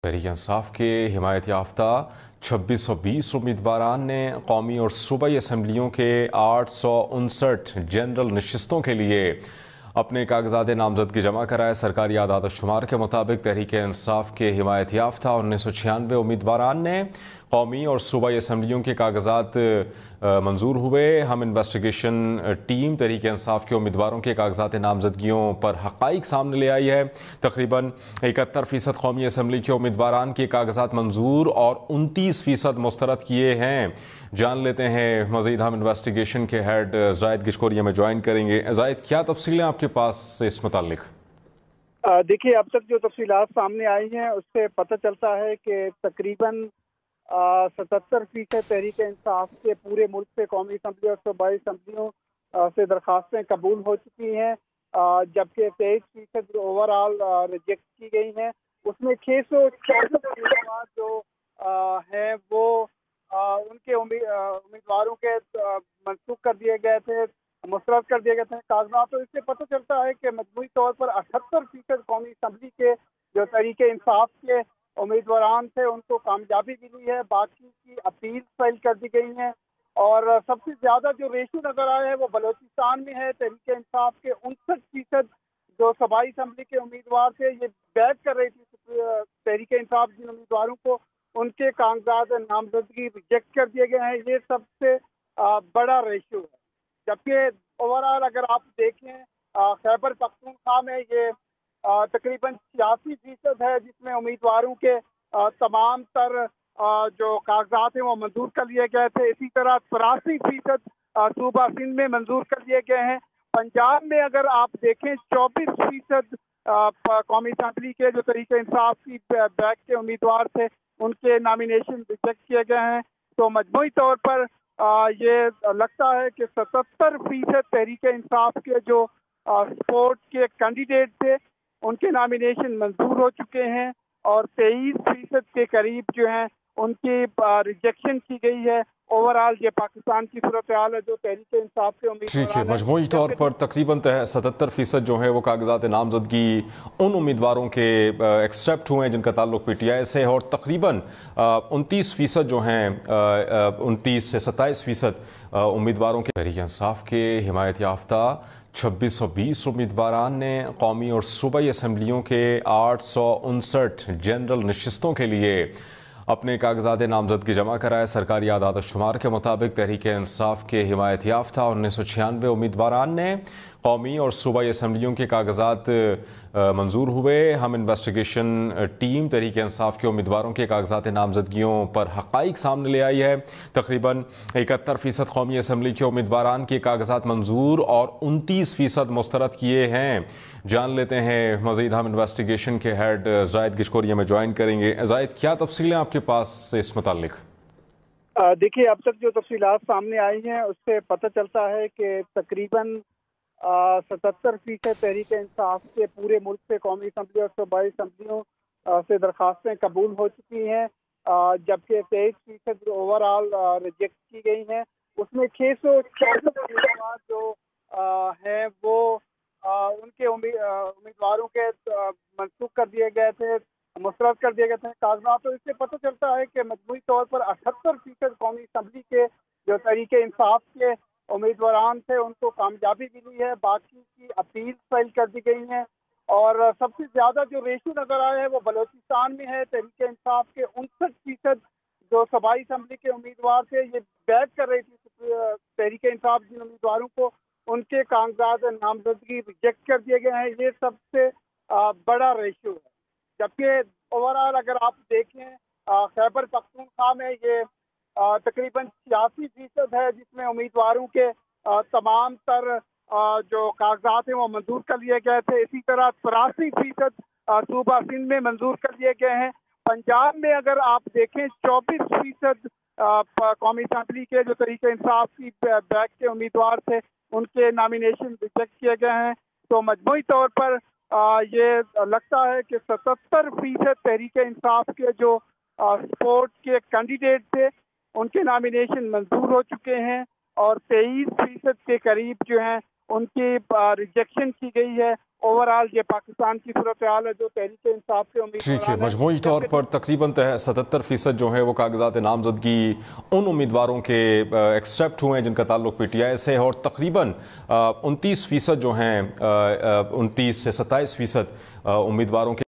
तहरीक इंसाफ के हिमायत याफ्ता 2620 उम्मीदवारान ने कौमी और सूबाई असम्बलियों के 859 जनरल नशिस्तों के लिए अपने कागजात नामजदगी जमा कराए। सरकारी आदाद शुमार के मुताबिक तहरीक इंसाफ के हिमायत याफ्ता 1996 उम्मीदवारान ने कौमी और सूबाई असम्बलियों के कागजात मंजूर हुए। हम इन्वेस्टिगेशन टीम तहरीक इंसाफ के उम्मीदवारों के कागजात नामजदगियों पर हक़ाइक़ सामने ले आई है। तकरीबन 71% कौमी असम्बली के उम्मीदवारान के कागजात मंजूर और 29% मुस्तरद किए हैं। जान लेते हैं मज़ीद। हम इन्वेस्टिगेशन के हेड जायद गिशकोरिया में ज्वाइन करेंगे। जायद, क्या तफसीलें आपके पास इस मुतालिक? देखिए, अब तक जो तफसीलात सामने आई हैं उससे पता चलता है कि तकरीबन 77% तहरीक इंसाफ के पूरे मुल्क से कौमी असम्बली और सूबाई असम्बलियों से दरख्वास्तें कबूल हो चुकी हैं, जबकि 23% ओवरऑल रिजेक्ट की गई हैं। उसमें 666 जो हैं वो उनके उम्मीदवारों के मनसूख कर दिए गए थे, मुस्तरद कर दिए गए थे कागजात। तो इससे पता चलता है कि मजमूई तौर पर 78% कौमी असम्बली के जो तहरीक इंसाफ के उम्मीदवारान थे उनको कामयाबी मिली है। बाकी की अपील फाइल कर दी गई हैं और सबसे ज्यादा जो रेशो नजर आया है वो बलोचिस्तान में है। तहरीक इंसाफ के 59% जो सूबाई असम्बली के उम्मीदवार थे ये बैक कर रही थी तहरीक इंसाफ जिन उम्मीदवारों को, उनके कागजात नामजदगी रिजेक्ट कर दिए गए हैं। ये सबसे बड़ा रेशो है। जबकि ओवरऑल अगर आप देखें खैबर पख्तूनख्वा में ये तकरीबन 86% है, जिसमें उम्मीदवारों के तमाम तर जो कागजात हैं वो मंजूर कर लिए गए थे। इसी तरह 83% सूबा सिंध में मंजूर कर लिए गए हैं। पंजाब में अगर आप देखें 24% कौमी असम्बली के जो तहरीक इंसाफ की बैक के उम्मीदवार थे उनके नॉमिनेशन रिजेक्ट किए गए हैं। तो मजमूई तौर पर ये लगता है कि 77% तहरीक इंसाफ के जो सपोर्ट के कैंडिडेट थे उनके नॉमिनेशन मंजूर हो चुके हैं और 23% के करीब जो हैं उनकी रिजेक्शन की गई है। ओवरऑल ये पाकिस्तान की सूरत हाल है जो तहरीक इंसाफ के उम्मीदवार। ठीक है, मजमूई तौर पर तकरीबन 77% जो है वो कागजात नामजदगी उन उम्मीदवारों के एक्सेप्ट हुए हैं जिनका ताल्लुक PTI से है, और तकरीबन 29% जो हैं 29 से 27% उम्मीदवारों के तहरीक इंसाफ के हिमायत याफ्ता 2620 उम्मीदवारान ने कौमी और सूबाई असम्बलियों के 859 जनरल नशिस्तों के लिए अपने कागजात नामजदगी जमा कराए। सरकारी आदाद शुमार के मुताबिक तहरीक इंसाफ के हिमायत याफ्ता 1996 उम्मीदवारान ने कौमी और सूबाई असम्बलियों के कागजात मंजूर हुए। हम इन्वेस्टिगेशन टीम तहरीक इंसाफ के उम्मीदवारों के कागजात नामजदगियों पर हक़ाइक़ सामने ले आई है। तकरीबन 71% कौमी असम्बली के उम्मीदवारान के कागजात मंजूर और 29% मुस्तरद किए हैं। जान लेते हैं मज़ीद। हम इन्वेस्टिगेशन के हेड जायद गिशकोरिया में ज्वाइन करेंगे। जायद, क्या तफसीलें आपके पास इस मुतालिक? देखिए, अब तक जो तफसीलात सामने आई हैं उससे पता चलता है कि तकरीबन 77% तहरीक इंसाफ के पूरे मुल्क से कौमी असम्बली और सूबाई असम्बलियों से दरख्वास्तें कबूल हो चुकी हैं, जबकि 23% ओवरऑल रिजेक्ट की गई हैं। उसमें 666 जो हैं वो उनके उम्मीदवारों के मनसूख कर दिए गए थे, मुस्तरद कर दिए गए थे कागजात। तो इससे पता चलता है कि मजमूई तौर पर 78% कौमी असम्बली के जो तहरीक इंसाफ के उम्मीदवारान थे उनको कामयाबी मिली है। बाकी की अपील फाइल कर दी गई हैं और सबसे ज्यादा जो रेशो नजर आया है वो बलोचिस्तान में है। तहरीक इंसाफ के 59% जो सूबाई असम्बली के उम्मीदवार थे ये बैक कर रही थी तहरीक इंसाफ जिन उम्मीदवारों को, उनके कागजात नामजदगी रिजेक्ट कर दिए गए हैं। ये सबसे बड़ा रेशो है। जबकि ओवरऑल अगर आप देखें खैबर पख्तूनख्वा में ये तकरीबन 86% है, जिसमें उम्मीदवारों के तमाम तर जो कागजात हैं वो मंजूर कर लिए गए थे। इसी तरह 83% सूबा सिंध में मंजूर कर लिए गए हैं। पंजाब में अगर आप देखें 24% कौमी असम्बली के जो तहरीक इंसाफ की बैक के उम्मीदवार थे उनके नॉमिनेशन रिजेक्ट किए गए हैं। तो मजमूई तौर पर ये लगता है कि 77% तहरीक इंसाफ के जो सपोर्ट के कैंडिडेट थे उनके नॉमिनेशन मंजूर हो चुके हैं और 23% के करीब जो हैं उनकी रिजेक्शन की गई है। ओवरऑल ये पाकिस्तान की सूरत हाल है जो तहरीक इंसाफ के ठीक है, मजमूई तौर पर तकरीबन 77% जो है वो कागजात नामजदगी उन उम्मीदवारों के एक्सेप्ट हुए हैं जिनका ताल्लुक PTI से, और तकरीबन 29% जो हैं 29 से 27% उम्मीदवारों के